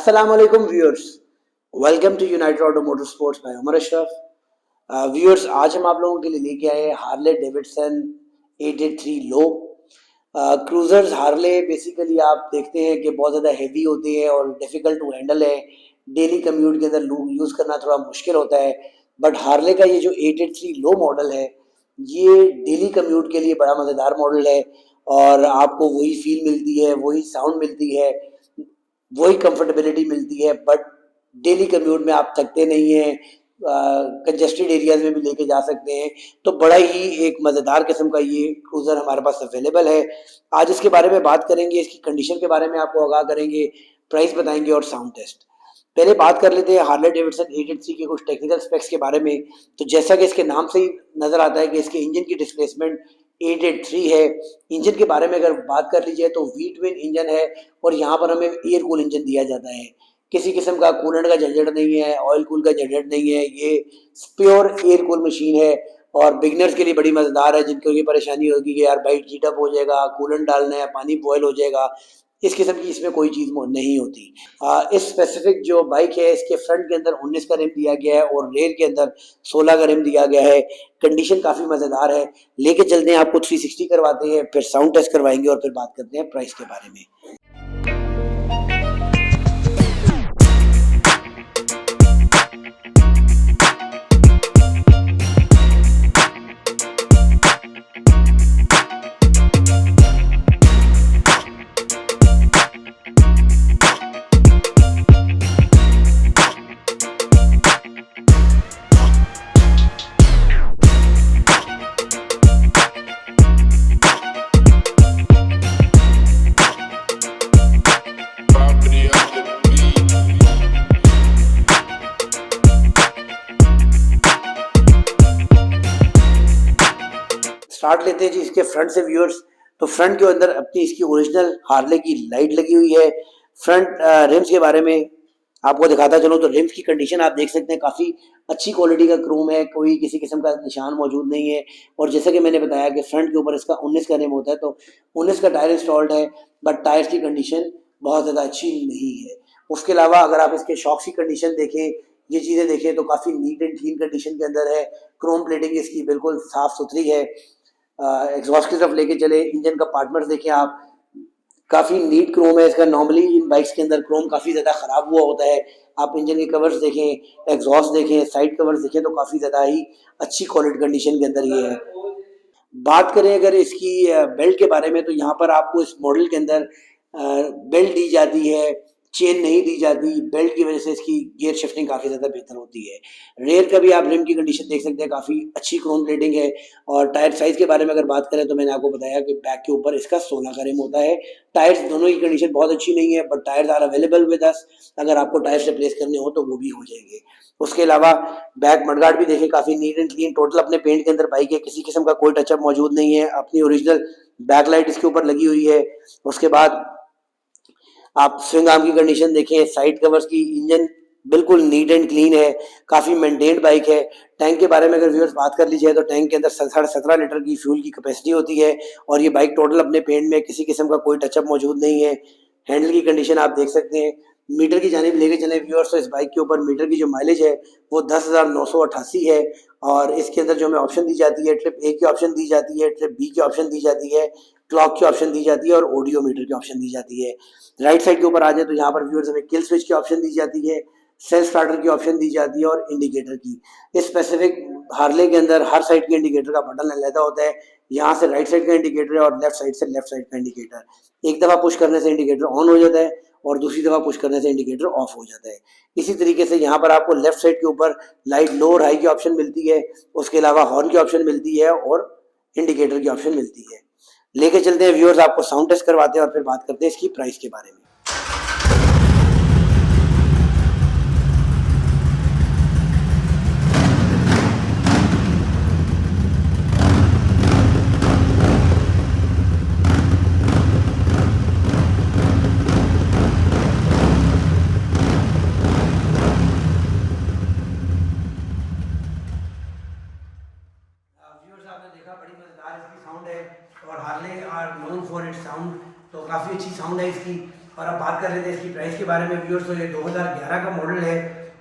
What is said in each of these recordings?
Assalamu alaikum viewers. Welcome to United Auto Motorsports by Umar Ashraf. Viewers आज हम आप लोगों के लिए लेके आए हार्ले डेविडसन 883 लो। क्रूजर्स हार्ले बेसिकली आप देखते हैं कि बहुत ज़्यादा हेवी होती है और डिफ़िकल्ट टू हैंडल है। डेली कम्यूट के अंदर यूज़ करना थोड़ा मुश्किल होता है, बट हार्ले का ये जो 883 लो मॉडल है ये डेली कम्यूट के लिए बड़ा मज़ेदार मॉडल है और आपको वही फील मिलती है, वही साउंड मिलती है, वही कंफर्टेबिलिटी मिलती है, बट डेली कम्यूट में आप थकते नहीं हैं, कंजेस्टेड एरियाज में भी लेके जा सकते हैं। तो बड़ा ही एक मज़ेदार किस्म का ये क्रूज़र हमारे पास अवेलेबल है। आज इसके बारे में बात करेंगे, इसकी कंडीशन के बारे में आपको आगाह करेंगे, प्राइस बताएंगे और साउंड टेस्ट। पहले बात कर लेते हैं हार्ले डेविडसन 883 के कुछ टेक्निकल स्पेक्स के बारे में। तो जैसा कि इसके नाम से ही नज़र आता है कि इसके इंजन की डिस्प्लेसमेंट 883 है। इंजन के बारे में अगर बात कर लीजिए तो वी ट्विन इंजन है और यहाँ पर हमें एयर कूल इंजन दिया जाता है। किसी किस्म का कूलेंट का झंझट नहीं है, ऑयल कूल का झंझट नहीं है, ये प्योर एयर कूल मशीन है और बिगनर्स के लिए बड़ी मज़ेदार है जिनको ये परेशानी होगी कि यार बाइक हीट अप हो जाएगा, कूलेंट डालना है, पानी बॉयल हो जाएगा। इस किस्म की इसमें कोई चीज़ नहीं होती। इस स्पेसिफिक जो बाइक है इसके फ्रंट के अंदर 19 का रिम दिया गया है और रेयर के अंदर 16 का रिम दिया गया है। कंडीशन काफ़ी मज़ेदार है। लेके चलते हैं आपको 360 करवाते हैं, फिर साउंड टेस्ट करवाएंगे और फिर बात करते हैं प्राइस के बारे में। स्टार्ट लेते हैं जी इसके फ्रंट से व्यूअर्स। तो फ्रंट के अंदर अपनी इसकी ओरिजिनल हार्ले की लाइट लगी हुई है। फ्रंट रिम्स के बारे में आपको दिखाता चलूँ तो रिम्स की कंडीशन आप देख सकते हैं, काफ़ी अच्छी क्वालिटी का क्रोम है, कोई किसी किस्म का निशान मौजूद नहीं है। और जैसे कि मैंने बताया कि फ्रंट के ऊपर इसका 19 का रिम होता है, तो 19 का टायर इंस्टॉल्ड है, बट टायर्स की कंडीशन बहुत ज़्यादा अच्छी नहीं है। उसके अलावा अगर आप इसके शॉक्स की कंडीशन देखें, ये चीज़ें देखें तो काफ़ी नीट एंड क्लीन कंडीशन के अंदर है। क्रोम प्लेटिंग इसकी बिल्कुल साफ़ सुथरी है। एग्जॉस्ट की तरफ लेके चले, इंजन का पार्टनर देखें आप, काफ़ी नीट क्रोम है इसका। नॉर्मली इन बाइक्स के अंदर क्रोम काफ़ी ज़्यादा ख़राब हुआ होता है। आप इंजन के कवर्स देखें, एग्जॉस्ट देखें, साइड कवर्स देखें तो काफ़ी ज़्यादा ही अच्छी क्वालिटी कंडीशन के अंदर ये है। बात करें अगर इसकी बेल्ट के बारे में तो यहाँ पर आपको इस मॉडल के अंदर बेल्ट दी जाती है, चेन नहीं दी जाती। बेल्ट की वजह से इसकी गियर शिफ्टिंग काफ़ी ज़्यादा बेहतर होती है। रेयर का भी आप रिम की कंडीशन देख सकते हैं, काफ़ी अच्छी क्रोम प्लेटिंग है। और टायर साइज़ के बारे में अगर बात करें तो मैंने आपको बताया कि बैक के ऊपर इसका 16 का रिम होता है। टायर्स दोनों की कंडीशन बहुत अच्छी नहीं है, but tyres are available with us. अगर आपको टायर्स रिप्लेस करने हो तो वो भी हो जाएंगे। उसके अलावा बैक मडगार्ड भी देखें, काफ़ी नीट एंड क्लीन टोटल अपने पेंट के अंदर बाइक है, किसी किस्म का कोई टचअप मौजूद नहीं है। अपनी ओरिजिनल बैक लाइट इसके ऊपर लगी हुई है। उसके बाद आप स्विंग आर्म की कंडीशन देखें, साइड कवर्स की, इंजन बिल्कुल नीट एंड क्लीन है, काफ़ी मेंटेन्ड बाइक है। टैंक के बारे में अगर व्यूअर्स बात कर लीजिए तो टैंक के अंदर 17.5 लीटर की फ्यूल की कैपेसिटी होती है और ये बाइक टोटल अपने पेंट में किसी किस्म का कोई टचअप मौजूद नहीं है। हैंडल की कंडीशन आप देख सकते हैं। मीटर की जानिब लेके चले व्यूअर्स तो इस बाइक के ऊपर मीटर की जो माइलेज है वो 10,988 है और इसके अंदर जो हमें ऑप्शन दी जाती है, ट्रिप ए की ऑप्शन दी जाती है, ट्रिप बी की ऑप्शन दी जाती है, क्लॉक की ऑप्शन दी जाती है और ऑडियो मीटर की ऑप्शन दी जाती है। राइट साइड के ऊपर आ जाए तो यहाँ पर व्यूअर्स हमें किल स्विच की ऑप्शन दी जाती है, सेल्फ स्टार्टर की ऑप्शन दी जाती है और इंडिकेटर की। इस स्पेसिफिक हार्ले के अंदर हर साइड के इंडिकेटर का बटन अलग होता है। यहाँ से राइट साइड का इंडिकेटर है और लेफ्ट साइड से लेफ्ट साइड का इंडिकेटर। एक दफ़ा पुश करने से इंडिकेटर ऑन हो जाता है और दूसरी दफ़ा पुश करने से इंडिकेटर ऑफ हो जाता है। इसी तरीके से यहाँ पर आपको लेफ्ट साइड के ऊपर लाइट लो और हाई की ऑप्शन मिलती है। उसके अलावा हॉर्न की ऑप्शन मिलती है और इंडिकेटर की ऑप्शन मिलती है। लेके चलते हैं व्यूअर्स, आपको साउंड टेस्ट करवाते हैं और फिर बात करते हैं इसकी प्राइस के बारे में। आपने देखा बड़ी मज़ेदार इसकी साउंड है और Harley are known for its sound, तो काफ़ी अच्छी साउंड है इसकी। और अब बात कर रहे थे इसकी प्राइस के बारे में व्यूअर्स। तो ये 2011 का मॉडल है,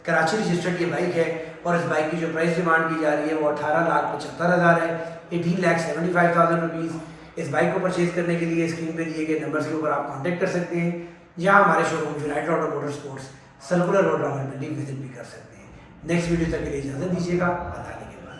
कराची रजिस्टर्ड ये बाइक है और इस बाइक की जो प्राइस डिमांड की जा रही है वो 18,75,000 है, 18,75,000 रुपीज़। इस बाइक को परचेज करने के लिए स्क्रीन पे दिए गए नंबर्स के ऊपर आप कांटेक्ट कर सकते हैं, या हमारे showroom United auto motor sports circular road Rawalpindi visit भी कर सकते हैं। नेक्स्ट वीडियो तक के लिए इजाज़त दीजिएगा। बताने के बाद